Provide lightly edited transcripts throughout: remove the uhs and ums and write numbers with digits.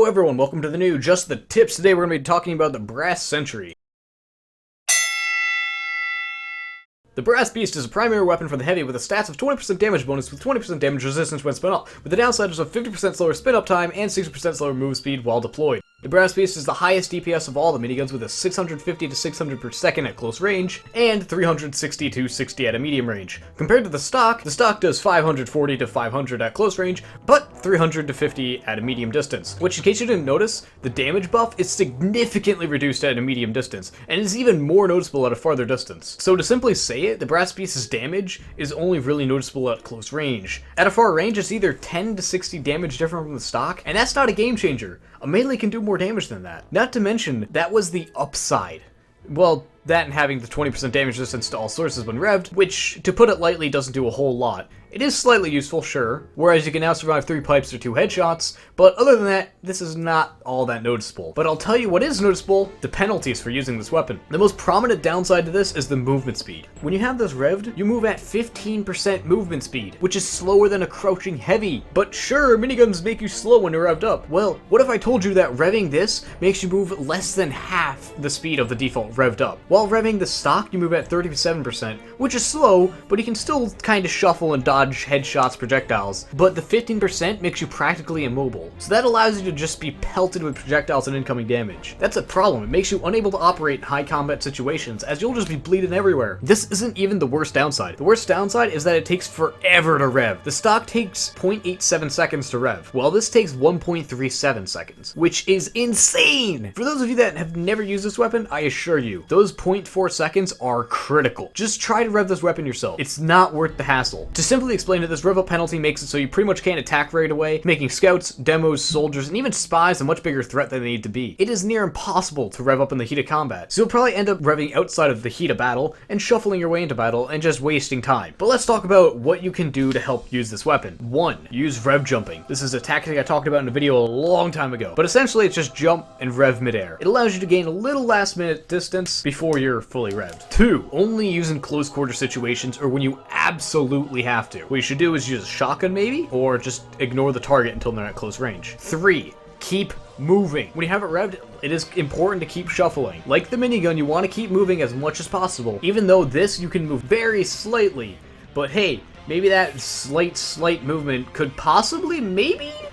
everyone, welcome to the new Just the Tips. Today we're going to be talking about the Brass Sentry. The Brass Beast is a primary weapon for the heavy with a stats of 20% damage bonus with 20% damage resistance when spin up, with the downside of 50% slower spin up time and 60% slower move speed while deployed. The Brass Beast is the highest DPS of all the miniguns with a 650 to 600 per second at close range and 360 to 60 at a medium range. Compared to the stock does 540 to 500 at close range, but 300 to 50 at a medium distance, which in case you didn't notice, the damage buff is significantly reduced at a medium distance, and is even more noticeable at a farther distance. So to simply say it, the Brass Beast's damage is only really noticeable at close range. At a far range, it's either 10 to 60 damage different from the stock, and that's not a game changer. A melee can do more damage than that. Not to mention, that was the upside. Well, that and having the 20% damage resistance to all sources when revved, which, to put it lightly, doesn't do a whole lot. It is slightly useful, sure, whereas you can now survive 3 pipes or 2 headshots, but other than that, this is not all that noticeable. But I'll tell you what is noticeable, the penalties for using this weapon. The most prominent downside to this is the movement speed. When you have this revved, you move at 15% movement speed, which is slower than a crouching heavy. But sure, miniguns make you slow when you're revved up. Well, what if I told you that revving this makes you move less than half the speed of the default revved up? While revving the stock, you move at 37%, which is slow, but you can still kind of shuffle and dodge headshots, projectiles, but the 15% makes you practically immobile. So that allows you to just be pelted with projectiles and incoming damage. That's a problem. It makes you unable to operate in high combat situations, as you'll just be bleeding everywhere. This isn't even the worst downside. The worst downside is that it takes forever to rev. The stock takes 0.87 seconds to rev, while this takes 1.37 seconds, which is insane! For those of you that have never used this weapon, I assure you, those 0.4 seconds are critical. Just try to rev this weapon yourself. It's not worth the hassle. To simply explain it, this rev up penalty makes it so you pretty much can't attack right away, making scouts, demos, soldiers, and even spies a much bigger threat than they need to be. It is near impossible to rev up in the heat of combat, so you'll probably end up revving outside of the heat of battle and shuffling your way into battle and just wasting time. But let's talk about what you can do to help use this weapon. 1. Use Reb Jumping. This is a tactic I talked about in a video a long time ago, but essentially it's just jump and rev midair. It allows you to gain a little last minute distance before you're fully revved. 2. Only use in close quarter situations or when you absolutely have to. What you should do is use a shotgun maybe, or just ignore the target until they're at close range. 3. Keep moving. When you have it revved, it is important to keep shuffling. Like the minigun, you want to keep moving as much as possible, even though this you can move very slightly. But hey, maybe that slight movement could possibly,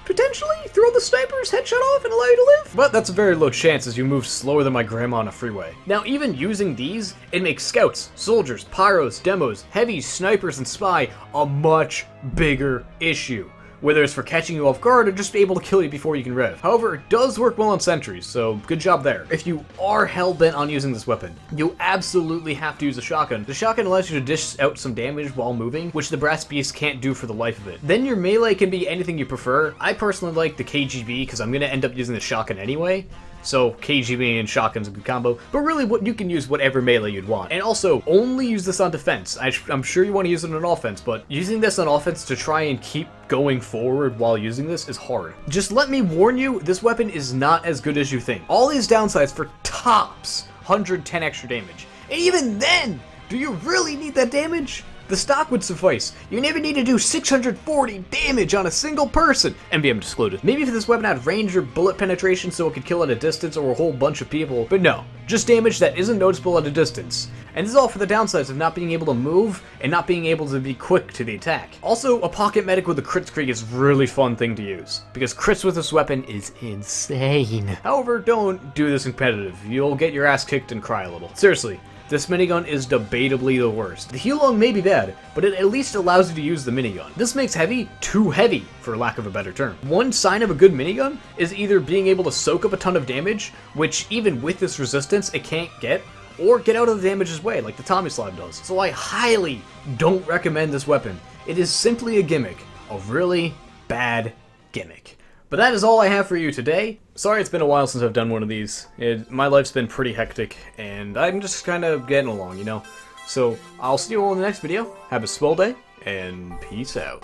potentially throw the sniper's headshot off and allow you to live. But that's a very low chance as you move slower than my grandma on a freeway. Now, even using these, it makes scouts, soldiers, pyros, demos, heavies, snipers, and spy a much bigger issue, whether it's for catching you off guard or just able to kill you before you can rev. However, it does work well on sentries, so good job there. If you are hell-bent on using this weapon, you absolutely have to use a shotgun. The shotgun allows you to dish out some damage while moving, which the Brass Beast can't do for the life of it. Then your melee can be anything you prefer. I personally like the KGB because I'm going to end up using the shotgun anyway. So KGB and shotgun's a good combo, but really you can use whatever melee you'd want. And also, only use this on defense. I'm sure you want to use it on offense, but using this on offense to try and keep going forward while using this is hard. Just let me warn you, this weapon is not as good as you think. All these downsides for tops 110 extra damage. And even then, do you really need that damage? The stock would suffice. You never need to do 640 damage on a single person. NBM excluded. Maybe if this weapon had range or bullet penetration so it could kill at a distance or a whole bunch of people, but no. Just damage that isn't noticeable at a distance. And this is all for the downsides of not being able to move and not being able to be quick to the attack. Also, a pocket medic with a crit streak is a really fun thing to use, because crits with this weapon is insane. However, don't do this in competitive. You'll get your ass kicked and cry a little. Seriously. This minigun is debatably the worst. The heal-long may be bad, but it at least allows you to use the minigun. This makes heavy too heavy, for lack of a better term. One sign of a good minigun is either being able to soak up a ton of damage, which even with this resistance it can't get, or get out of the damage's way, like the Tommy Slab does. So I highly don't recommend this weapon. It is simply a gimmick. A really bad gimmick. But that is all I have for you today. Sorry it's been a while since I've done one of these. My life's been pretty hectic, and I'm just kind of getting along, you know? So, I'll see you all in the next video. Have a swell day, and peace out.